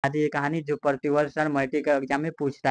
आदि की कहानी जो प्रतिवर्ष मैट्रिक का एग्जाम में पूछता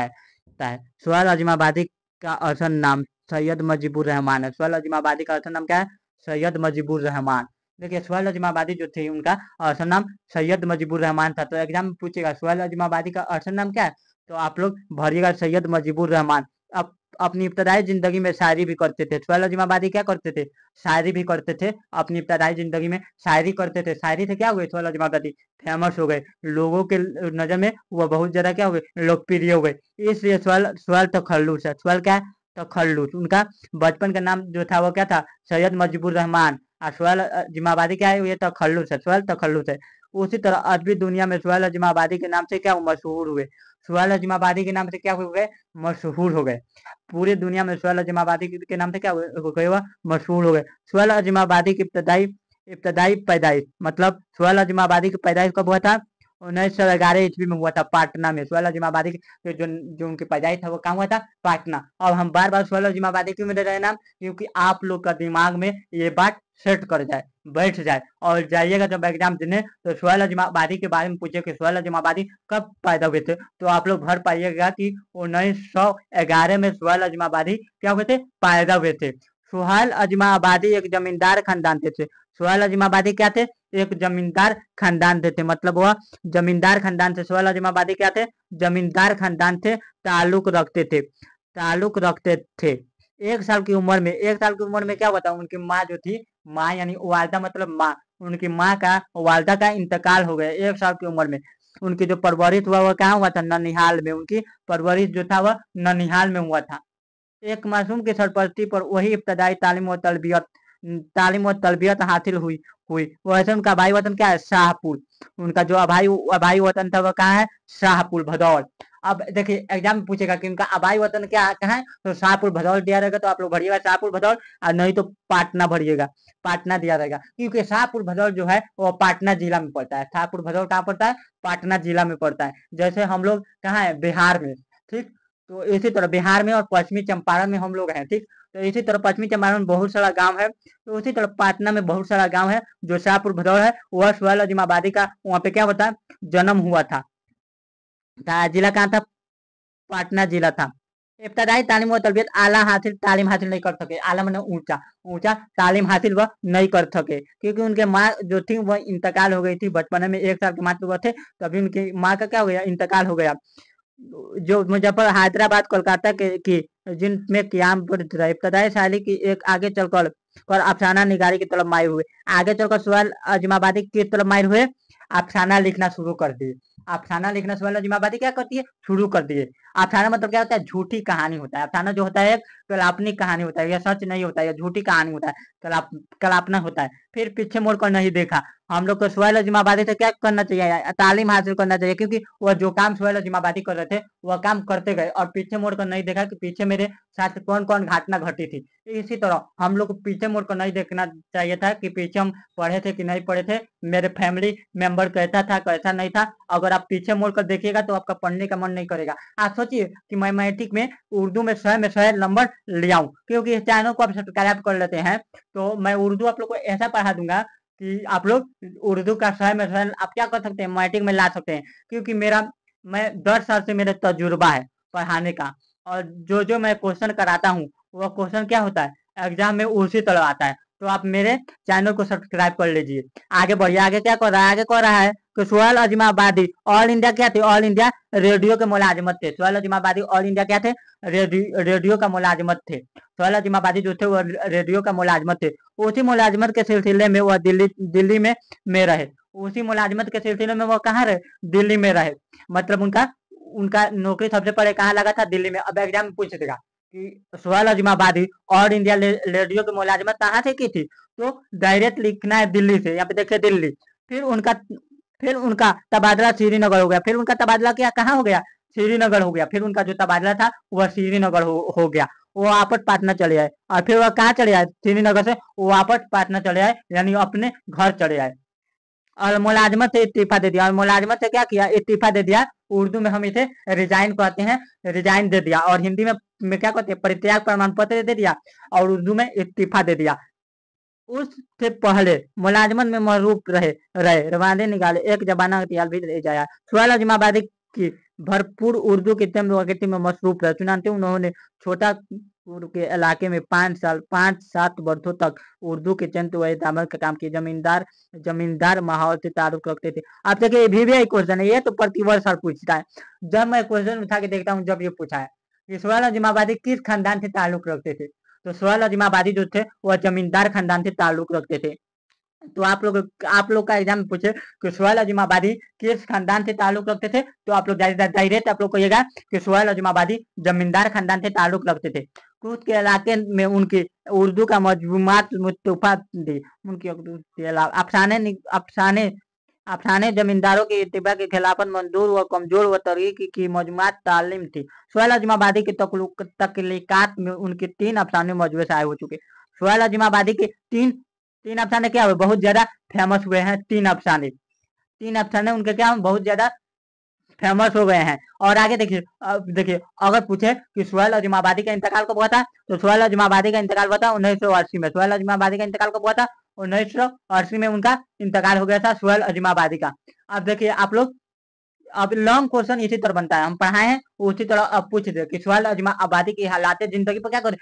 है। सोहेल अजमाबादी का असल नाम सैयद मुजीबुर रहमान है। सोहेल अजमाबादी का असल नाम क्या है? सैयद मुजीबुर रहमान। देखिए सोहेल अजमाबादी जो थे उनका असल नाम सैयद मुजीबुर रहमान था। तो एग्जाम में पूछेगा सोहेल अजमाबादी का असल नाम क्या है, तो आप लोग भरिएगा सैयद मुजीबुर रहमान। अब अपनी इब्तदाई जिंदगी में शायरी भी करते थे। सोहेल अजमाबादी क्या करते थे? शायरी भी करते थे। अपनी इब्तदाई जिंदगी में शायरी करते थे। शायरी से क्या हुए सोहेल अजमाबादी? फेमस हो गए। लोगों के नजर में वह बहुत ज्यादा क्या हो गए? लोकप्रिय हो गए। इसलिए सोहेल सोहेल तखल्लुस है। सोहेल क्या है? तखल्लुस। उनका बचपन का नाम जो था वो क्या था? सैयद मुजीबुर रहमान। और सोहेल अजमाबादी क्या है? ये तखल्लुस है। सोहेल तखल्लुस है। उसी तरह अदबी दुनिया में सोहेल अजमाबादी के नाम से क्या मशहूर हुए? सोहेल अजमाबादी के नाम से क्या हो गए? मशहूर हो गए। पूरी दुनिया में सोहेल अजमाबादी के नाम से क्या हो गए? वह मशहूर हो गए। सोहेल अजमाबादी की इब्तदाई इब्तदाई पैदाइश, मतलब सोहेल अजमाबादी की पैदाइश कब हुआ था? 1911 ईस्वी में हुआ था, पाटना में। सोहेल अजमाबादी की जो जो उनकी पैदाइश था वो कहाँ हुआ था? पाटना। अब हम बार बार सोहेल अजमाबादी क्यों ले रहे हैं नाम? क्योंकि आप लोग का दिमाग में ये बात सेट कर जाए, बैठ जाए, और जाइएगा जब एग्जाम देने तो सोहेल अजमाबादी के बारे में पूछे कि सोहेल अजमाबादी कब पैदा हुए थे, तो आप लोग भर पाइएगा कि 1911 में सोहेल अजमाबादी क्या हुए थे? पैदा हुए थे। सोहेल अजमाबादी एक जमींदार खानदान थे। सोहेल अजमाबादी क्या थे? एक जमींदार खानदान थे। मतलब वह जमींदार खानदान से सोहेल अजमाबादी क्या थे? जमींदार खानदान थे। ताल्लुक रखते थे। 1 साल की उम्र में, 1 साल की उम्र में क्या हुआ था? उनकी माँ जो थी, माँ यानी वालदा मतलब माँ, उनकी माँ का, वालदा का इंतकाल हो गया 1 साल की उम्र में। उनकी जो परवरिश हुआ वह कहाँ हुआ था? ननिहाल में। उनकी परवरिश जो था वह ननिहाल में हुआ था। एक मासूम की सरपरस्ती पर वही इब्तदाई तालीम और तरबियत हासिल हुई हुई वैसे उनका भाई वतन क्या है? शाहपुर। उनका जो अभाई वतन था वह कहाँ है? शाहपुर भदौल। अब देखिए एग्जाम में पूछेगा कि उनका आबाई वतन क्या कहाँ है, तो शाहपुर भदौल दिया रहेगा, तो आप लोग भरिएगा शाहपुर भदौल, और नहीं तो पाटना भरिएगा। पाटना दिया रहेगा, क्योंकि शाहपुर भदौल जो है वो पाटना जिला में पड़ता है। शाहपुर भदौल कहाँ पड़ता है? पाटना जिला में पड़ता है। जैसे हम लोग कहाँ है? बिहार में। ठीक। तो इसी तरह बिहार में और पश्चिमी चंपारण में हम लोग हैं। ठीक। तो इसी तरह पश्चिमी चंपारण में बहुत सारा गांव है, तो उसी तरह पाटना में बहुत सारा गांव है जो शाहपुर भदौल है। वह सोहेल अजमाबादी का वहाँ पे क्या होता है? जन्म हुआ था। जिला कहाँ था? पाटना जिला था। इब्तदाई तालीम और तरबियत तालीम हासिल नहीं कर सके। आला मैंने ऊंचा, ऊंचा तालीम हासिल वह नहीं कर सके, क्योंकि उनके माँ जो थी वह इंतकाल हो गई थी बचपन में। 1 साल के मात्र वह थे, तभी उनकी माँ का क्या हो गया? इंतकाल हो गया। जो मुजफ्फर हैदराबाद कोलकाता के की जिनमें क्याम पर इब्तदाई शायरी की एक आगे चलकर और अफसाना निगारी की तरफ माहिर हुए। आगे चलकर सोहेल अजमाबादी की तरफ माहिर हुए, अफसाना लिखना शुरू कर दिए। अफसाना लिखना सोहेल अजमाबादी क्या करती है? शुरू कर दिए। अफसाना मतलब क्या होता है? झूठी कहानी होता है। अफसाना जो होता है एक काल्पनिक कहानी होता है, यह सच नहीं होता है, यह झूठी कहानी होता है, कल्पना होता है। फिर पीछे मुड़कर नहीं देखा। हम लोग को सोहेल अजमाबादी से क्या करना चाहिए? तालीम हासिल करना चाहिए, क्योंकि वह जो काम सोहेल अजमाबादी कर रहे थे वह काम करते गए, और पीछे मुड़कर नहीं देखा कि पीछे मेरे साथ कौन कौन घटना घटी थी। इसी तरह हम लोग को पीछे मुड़कर नहीं देखना चाहिए था कि पीछे हम पढ़े थे कि नहीं पढ़े थे, मेरे फैमिली मेंबर कैसा था कैसा नहीं था। अगर आप पीछे मुड़कर देखिएगा तो आपका पढ़ने का मन नहीं करेगा। आप सोचिए कि मैथमेटिक में उर्दू में 100 नंबर ले आऊं, क्योंकि इस चैनल को आप सब्सक्राइब कर लेते हैं तो मैं उर्दू आप लोग को ऐसा पढ़ा दूंगा कि आप लोग उर्दू का 100 आप क्या कर सकते हैं? मैट्रिक में ला सकते हैं, क्योंकि मैं 10 साल से मेरा तजुर्बा है पढ़ाने का, और जो जो मैं क्वेश्चन कराता हूँ वह क्वेश्चन क्या होता है? एग्जाम में उसी तरह आता है। तो आप मेरे चैनल को सब्सक्राइब कर लीजिए। आगे बढ़िए। आगे क्या कर रहा है? आगे कर रहा है कि सोहेल अजमाबादी ऑल इंडिया क्या थे? ऑल इंडिया रेडियो के मुलाजिमत थे। सोहेल अजमाबादी ऑल इंडिया क्या थे? रेडियो का मुलाजिमत थे। सोहेल अजमाबादी जो थे वो रेडियो का मुलाजिमत थे। उसी मुलाजिमत के सिलसिले में वह दिल्ली में रहे। उसी मुलाजिमत के सिलसिले में वह कहाँ रहे? दिल्ली में रहे। मतलब उनका उनका नौकरी सबसे पहले कहाँ लगा था? दिल्ली में। अब एग्जाम में पूछ देगा कि Sohail Azmabadi all India radio की मुलाजिमत कहाँ से की थी, तो डायरेक्ट लिखना है दिल्ली से। यहाँ पे देखिए दिल्ली। फिर उनका तबादला श्रीनगर हो गया। फिर उनका तबादला क्या कहाँ हो गया? श्रीनगर हो गया। फिर उनका जो तबादला था वह श्रीनगर हो गया। वो वापस पाटना चले आए, और फिर वह कहाँ चले आए? श्रीनगर से वो वापस पाटना चले आए, यानी अपने घर चले आए, और मुलाजमत से इस्तीफा दे दिया। और मुलाजमत से क्या किया? इस्तीफा दे दिया। उर्दू में हम इसे रिजाइन कहते हैं, रिजाइन दे दिया। और हिंदी में क्या कहते हैं? परित्याग प्रमाण पत्र दे दिया। और उर्दू में इस्तीफा दे दिया। उससे पहले मुलाजमत में मसरूफ रहे रहे रवादे निकाले एक जमाना अख्तियार भी ले जाया। सुहेल अजमाबादी की भरपूर उर्दू की तम में मसरूफ रहे, चुनांचे उन्होंने छोटा के इलाके में 5 साल 5-7 वर्षों तक उर्दू के चंद दामन का काम किया। जमींदार माहौल से ताल्लुक रखते थे। आप देखिए ये भी एक क्वेश्चन है, ये तो प्रतिवर्ष सर पूछता है। जब मैं क्वेश्चन उठा के देखता हूँ जब ये पूछा है कि सुहेल अजमाबादी किस खानदान से ताल्लुक रखते थे, तो सुहेल अजमाबादी जो थे वह जमींदार खानदान से ताल्लुक रखते थे। तो आप लोग का एग्जाम में पूछे कि सुहेल अजमाबादी किस खानदान से ताल्लुक रखते थे, तो आप लोग डायरेक्ट आप लोग कहिएगा कि सुहेल अजमाबादी जमींदार खानदान से ताल्लुक रखते थे। खुद के इलाके में उनकी उर्दू का मजमूआत मुस्तफा दी। उनकी अफसाने अफसाने जमींदारों की इत्तिबा की खिलाफत मंजूर व कमजोर व तरीके की मजमूआत तालीम थी। सुहेल अजमाबादी की तख्लीकात में उनके 3 अफसाने मौजूद शाये हो चुके। सुहेल अजमाबादी के तीन तीन अफसाने क्या हुए, बहुत ज्यादा फेमस हुए हैं। 3 अफसाने उनके क्या बहुत ज्यादा फेमस हो गए हैं। और आगे देखिए अगर पूछे कि सुहेल अजमाबादी का इंतकाल कब हुआ था, तो सुहेल अजमाबादी का इंतकाल हुआ था 1980 में। सुहेल अजमाबादी का इंतकाल कब हुआ था, 1980 में उनका इंतकाल हो गया था सुहेल अजमाबादी का। अब देखिए आप लोग, अब लॉन्ग क्वेश्चन इसी तरह बनता है, हम पढ़ाए हैं उसी तरह अब पूछ दे कि सुहेल अजमाबादी की हालात जिंदगी पर क्या करें,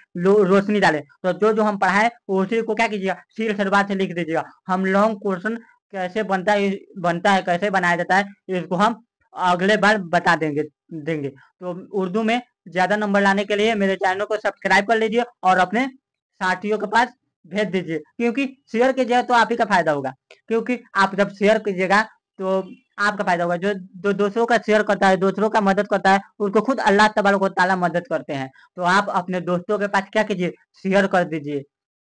रोशनी डाले। तो जो हम पढ़ाए उसी को क्या कीजिएगा, सील सलवार से लिख दीजिएगा। हम लॉन्ग क्वेश्चन कैसे बनता है कैसे बनाया जाता है, इसको हम अगले बार बता देंगे। तो उर्दू में ज्यादा नंबर लाने के लिए मेरे चैनल को सब्सक्राइब कर लीजिए और अपने साथियों के पास भेज दीजिए, क्योंकि शेयर कीजिएगा तो आप ही का फायदा होगा। क्योंकि आप जब शेयर कीजिएगा तो आपका फायदा होगा। जो दूसरों का शेयर करता है, दूसरों का मदद करता है, उसको खुद अल्लाह तबारक व तआला मदद करते हैं। तो आप अपने दोस्तों के पास क्या कीजिए, शेयर कर दीजिए।